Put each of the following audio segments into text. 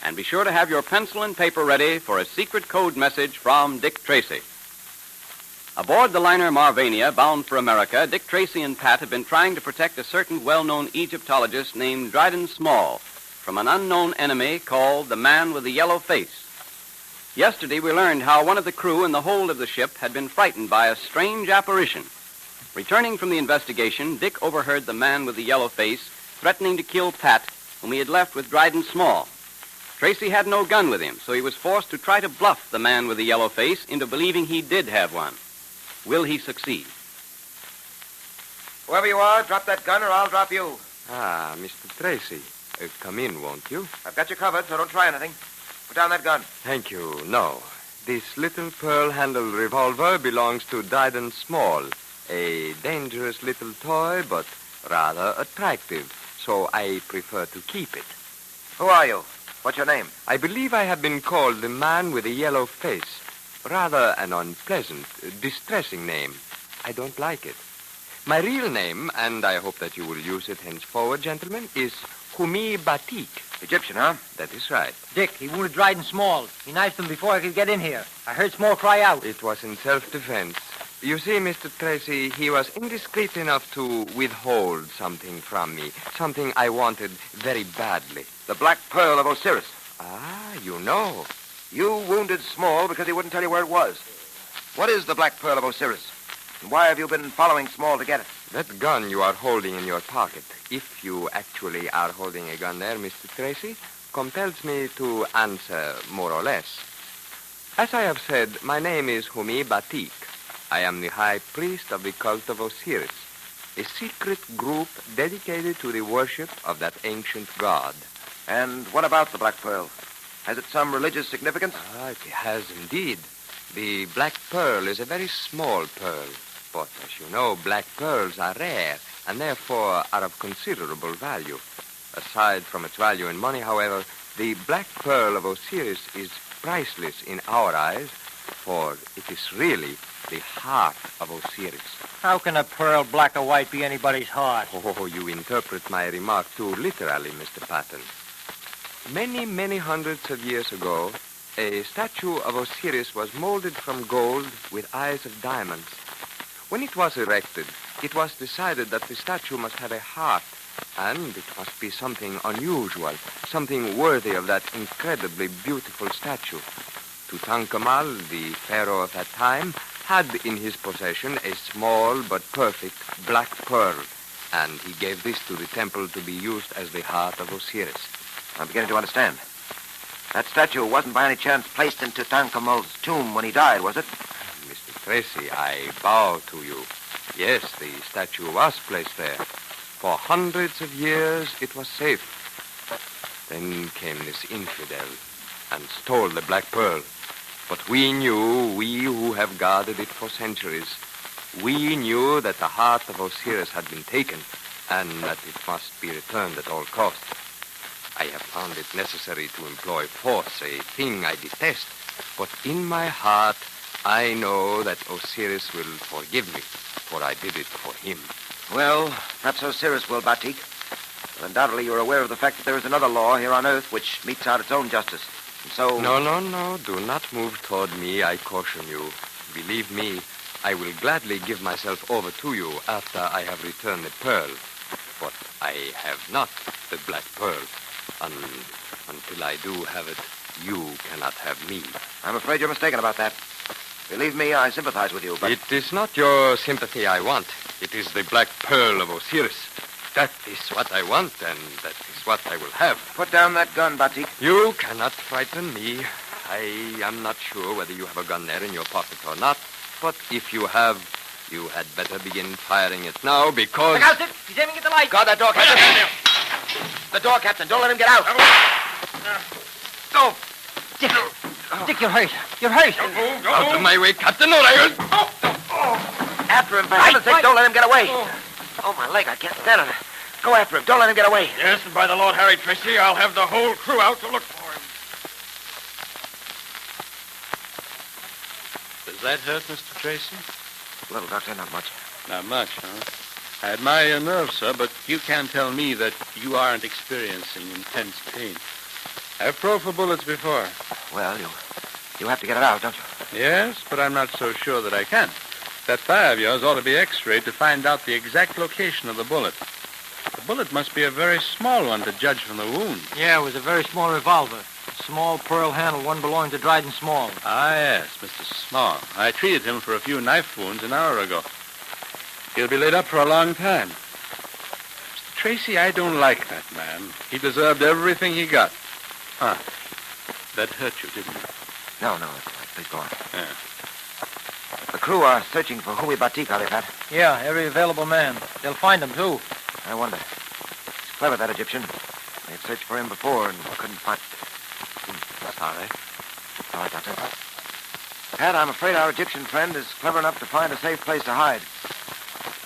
And be sure to have your pencil and paper ready for a secret code message from Dick Tracy. Aboard the liner Marvania, bound for America, Dick Tracy and Pat have been trying to protect a certain well-known Egyptologist named Dryden Small from an unknown enemy called the Man with the Yellow Face. Yesterday, we learned how one of the crew in the hold of the ship had been frightened by a strange apparition. Returning from the investigation, Dick overheard the Man with the Yellow Face threatening to kill Pat, whom he had left with Dryden Small. Tracy had no gun with him, so he was forced to try to bluff the Man with the Yellow Face into believing he did have one. Will he succeed? Whoever you are, drop that gun or I'll drop you. Ah, Mr. Tracy. Come in, won't you? I've got you covered, so don't try anything. Put down that gun. Thank you. No. This little pearl-handled revolver belongs to Dryden Small, a dangerous little toy, but rather attractive, so I prefer to keep it. Who are you? What's your name? I believe I have been called the Man with a Yellow Face. Rather an unpleasant, distressing name. I don't like it. My real name, and I hope that you will use it henceforward, gentlemen, is Humi Batik. Egyptian, huh? That is right. Dick, he wounded Dryden Small. He knifed him before I could get in here. I heard Small cry out. It was in self-defense. You see, Mr. Tracy, he was indiscreet enough to withhold something from me, something I wanted very badly. The Black Pearl of Osiris. Ah, you know. You wounded Small because he wouldn't tell you where it was. What is the Black Pearl of Osiris? And why have you been following Small to get it? That gun you are holding in your pocket, if you actually are holding a gun there, Mr. Tracy, compels me to answer more or less. As I have said, my name is Humi Batik. I am the high priest of the cult of Osiris, a secret group dedicated to the worship of that ancient god. And what about the Black Pearl? Has it some religious significance? It has indeed. The Black Pearl is a very small pearl. But, as you know, black pearls are rare and therefore are of considerable value. Aside from its value in money, however, the Black Pearl of Osiris is priceless in our eyes, for it is really the heart of Osiris. How can a pearl black or white be anybody's heart? Oh, you interpret my remark too literally, Mr. Patton. Many, many hundreds of years ago, a statue of Osiris was molded from gold with eyes of diamonds. When it was erected, it was decided that the statue must have a heart, and it must be something unusual, something worthy of that incredibly beautiful statue. Tutankhamun, the pharaoh of that time, had in his possession a small but perfect black pearl, and he gave this to the temple to be used as the heart of Osiris. I'm beginning to understand. That statue wasn't by any chance placed in Tutankhamun's tomb when he died, was it? Mr. Tracy, I bow to you. Yes, the statue was placed there. For hundreds of years, it was safe. Then came this infidel and stole the Black Pearl. But we who have guarded it for centuries, we knew that the heart of Osiris had been taken and that it must be returned at all costs. I have found it necessary to employ force, a thing I detest. But in my heart, I know that Osiris will forgive me, for I did it for him. Well, perhaps Osiris will, Batik. But undoubtedly you're aware of the fact that there is another law here on Earth which metes out its own justice. And so... No. Do not move toward me, I caution you. Believe me, I will gladly give myself over to you after I have returned the pearl. But I have not the Black Pearl. Until I do have it, you cannot have me. I'm afraid you're mistaken about that. Believe me, I sympathize with you, but... It is not your sympathy I want. It is the Black Pearl of Osiris. That is what I want, and that is what I will have. Put down that gun, Batik. You cannot frighten me. I am not sure whether you have a gun there in your pocket or not, but if you have, you had better begin firing it now, because... Look out, Dick! He's aiming at the light! Guard that door, Captain! The door, Captain. Don't let him get out. Go! Dick, you're hurt. You're hurt. Out of my way, Captain, or I will... After him, for heaven's sake, don't let him get away. Oh, my leg, I can't stand it. Go after him. Don't let him get away. Yes, and by the Lord Harry, Tracy, I'll have the whole crew out to look for him. Does that hurt, Mr. Tracy? A little, Doctor, not much. Not much, huh? I admire your nerve, sir, but you can't tell me that you aren't experiencing intense pain. I've probed for bullets before. Well, you have to get it out, don't you? Yes, but I'm not so sure that I can. That thigh of yours ought to be x-rayed to find out the exact location of the bullet. The bullet must be a very small one to judge from the wound. Yeah, it was a very small revolver. A small pearl handle, one belonging to Dryden Small. Ah, yes, Mr. Small. I treated him for a few knife wounds an hour ago. He'll be laid up for a long time. Mr. Tracy, I don't like that man. He deserved everything he got. Huh. That hurt you, didn't it? No, it's all right. Please go on. Yeah. The crew are searching for Humi Batik, are they, Pat? Yeah, every available man. They'll find him, too. I wonder. He's clever, that Egyptian. They've searched for him before and couldn't find... Sorry. All right, Doctor. Pat, I'm afraid our Egyptian friend is clever enough to find a safe place to hide.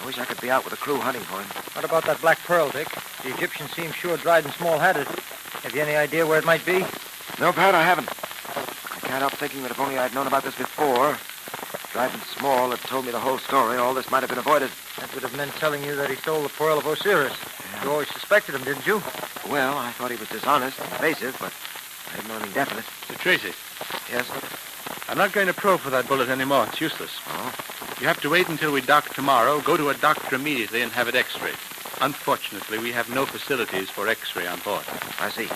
I wish I could be out with the crew hunting for him. What about that black pearl, Dick? The Egyptian seems sure Dryden Small had it. Have you any idea where it might be? No, Pat, I haven't. I can't help thinking that if only I'd known about this before, Dryden Small had told me the whole story, all this might have been avoided. That would have meant telling you that he stole the pearl of Osiris. You always suspected him, didn't you? Well, I thought he was dishonest and evasive, but I didn't know anything definite. Mr. Tracy, Yes? I'm not going to probe for that bullet anymore. It's useless. Oh? You have to wait until we dock tomorrow, go to a doctor immediately, and have it x-rayed. Unfortunately, we have no facilities for x-ray on board. I see.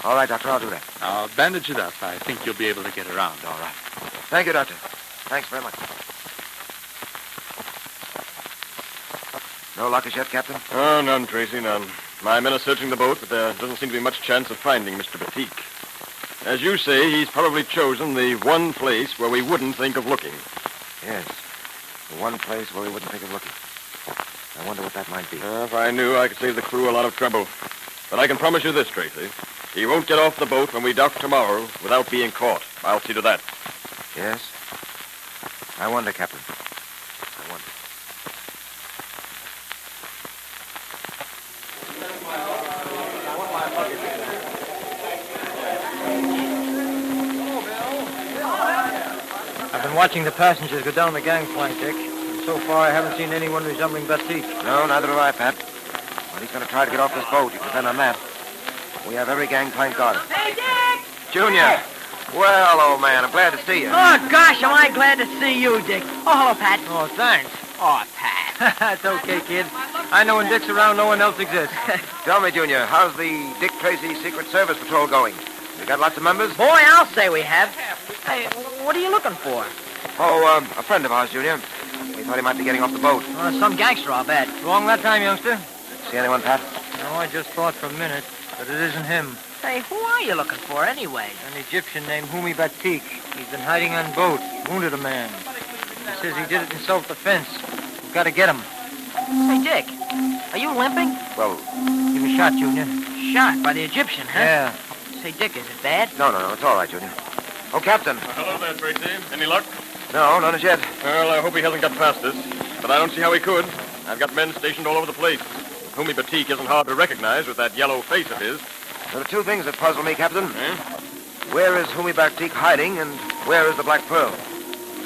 All right, Doctor, I'll do that. I'll bandage it up. I think you'll be able to get around all right. Thank you, Doctor. Thanks very much. No luck as yet, Captain? Oh, none, Tracy, none. My men are searching the boat, but there doesn't seem to be much chance of finding Mr. Batik. As you say, he's probably chosen the one place where we wouldn't think of looking. Yes. The one place where we wouldn't think of looking. I wonder what that might be. If I knew, I could save the crew a lot of trouble. But I can promise you this, Tracy. He won't get off the boat when we dock tomorrow without being caught. I'll see to that. Yes? I wonder, Captain. I wonder. I've been watching the passengers go down the gangplank, Dick. And so far, I haven't seen anyone resembling Batik. No, neither have I, Pat. But he's going to try to get off this boat. You can depend on that. We have every gangplank guarded. Hey, Dick! Junior! Well, old man, I'm glad to see you. Oh, gosh, am I glad to see you, Dick. Oh, hello, Pat. Oh, thanks. Oh, Pat. That's okay, kid. I know when Dick's around, no one else exists. Tell me, Junior, how's the Dick Tracy Secret Service Patrol going? You got lots of members? Boy, I'll say we have. Hey, what are you looking for? Oh, a friend of ours, Junior. We thought he might be getting off the boat. Some gangster, I'll bet. Wrong that time, youngster. See anyone, Pat? No, I just thought for a minute, but it isn't him. Hey, who are you looking for, anyway? An Egyptian named Humi Batik. He's been hiding on boat, wounded a man. He says he did it in self-defense. We've got to get him. Hey, Dick, are you limping? Well, He was shot, Junior. Shot by the Egyptian, huh? Yeah. Say, Dick, is it bad? no, it's all right, Junior. Oh, Captain. Hello there, Tracy. Any luck? No, none as yet. Well, I hope he hasn't got past us. But I don't see how he could. I've got men stationed all over the place. Humi Batik isn't hard to recognize with that yellow face of his. There are two things that puzzle me, Captain. Eh? Where is Humi Batik hiding, and where is the Black Pearl?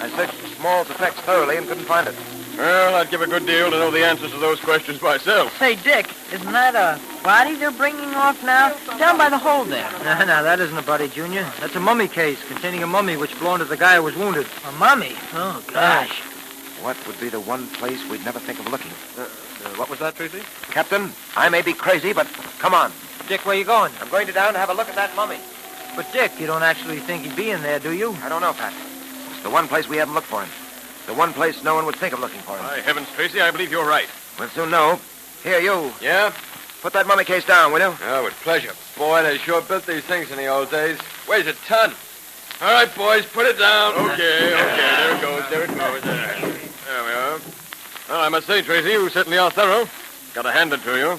I searched Small's effects thoroughly and couldn't find it. Well, I'd give a good deal to know the answers to those questions myself. Say, Dick, isn't that a body they're bringing off now? Down by the hole there. No, that isn't a body, Junior. That's a mummy case containing a mummy which belonged to the guy who was wounded. A mummy? Oh, gosh. What would be the one place we'd never think of looking? What was that, Tracy? Captain, I may be crazy, but come on. Dick, where you going? I'm going down to have a look at that mummy. But, Dick, you don't actually think he'd be in there, do you? I don't know, Pat. It's the one place we haven't looked for him. The one place no one would think of looking for him. By heavens, Tracy, I believe you're right. We'll soon know. Here, you. Yeah? Put that mummy case down, will you? Oh, with pleasure. Boy, they sure built these things in the old days. Weighs a ton. All right, boys, put it down. Okay, there it goes, there. There we are. Well, I must say, Tracy, you certainly are thorough. Got to hand it to you.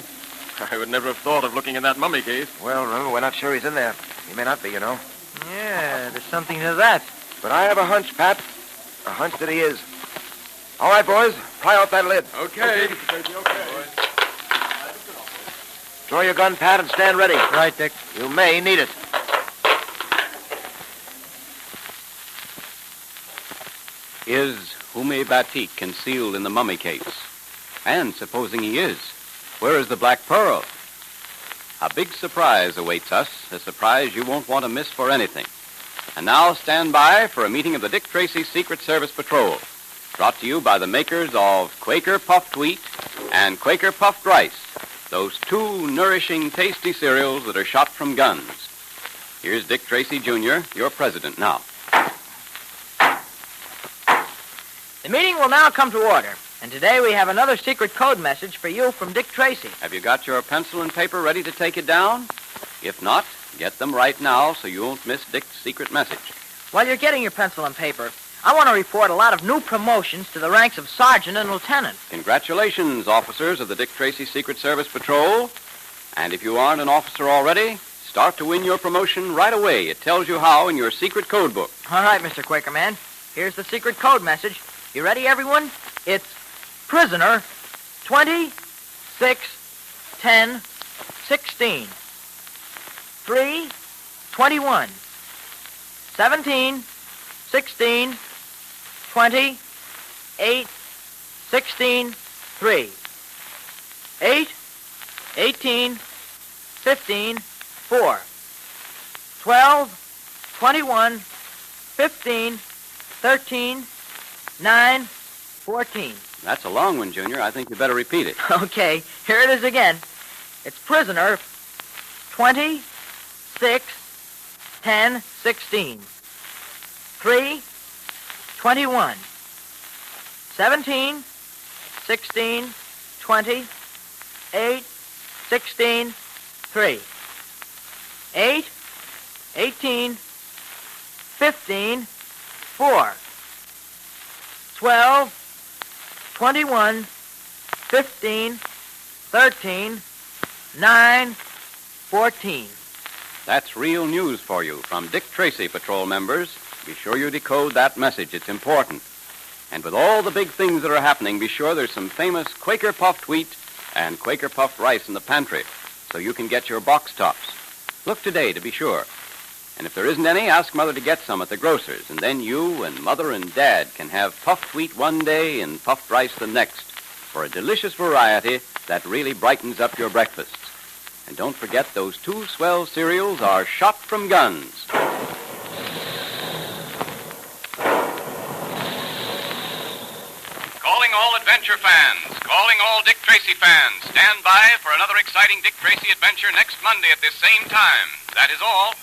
I would never have thought of looking in that mummy case. Well, remember, we're not sure he's in there. He may not be, you know. Yeah, there's something to that. But I have a hunch, Pat. A hunch that he is. All right, boys, pry out that lid. Okay. Draw your gun, Pat, and stand ready. Right, Dick. You may need it. Is Humi Batik concealed in the mummy case? And supposing he is, where is the Black Pearl? A big surprise awaits us, a surprise you won't want to miss for anything. And now stand by for a meeting of the Dick Tracy Secret Service Patrol, brought to you by the makers of Quaker Puffed Wheat and Quaker Puffed Rice, those two nourishing, tasty cereals that are shot from guns. Here's Dick Tracy, Jr., your president now. The meeting will now come to order, and today we have another secret code message for you from Dick Tracy. Have you got your pencil and paper ready to take it down? If not, get them right now so you won't miss Dick's secret message. While you're getting your pencil and paper, I want to report a lot of new promotions to the ranks of sergeant and lieutenant. Congratulations, officers of the Dick Tracy Secret Service Patrol. And if you aren't an officer already, start to win your promotion right away. It tells you how in your secret code book. All right, Mr. Quakerman. Here's the secret code message. You ready, everyone? It's prisoner 261016 321 17 16 20 8 16 3 8 18 15 4 12 21 15 13 9 14. That's a long one, Junior. I think you better repeat it. Okay, here it is again. It's prisoner 26 10 16 3 21 17 16 20 8 16 3 8 18 15 4 12 21 15 13 9 14. That's real news for you from Dick Tracy Patrol members. Be sure you decode that message. It's important. And with all the big things that are happening, be sure there's some famous Quaker Puffed Wheat and Quaker Puffed Rice in the pantry so you can get your box tops. Look today to be sure. And if there isn't any, ask Mother to get some at the grocer's, and then you and Mother and Dad can have puffed wheat one day and puffed rice the next for a delicious variety that really brightens up your breakfasts. And don't forget, those two swell cereals are shot from guns. Calling all adventure fans, calling all Dick Tracy fans. Stand by for another exciting Dick Tracy adventure next Monday at this same time. That is all.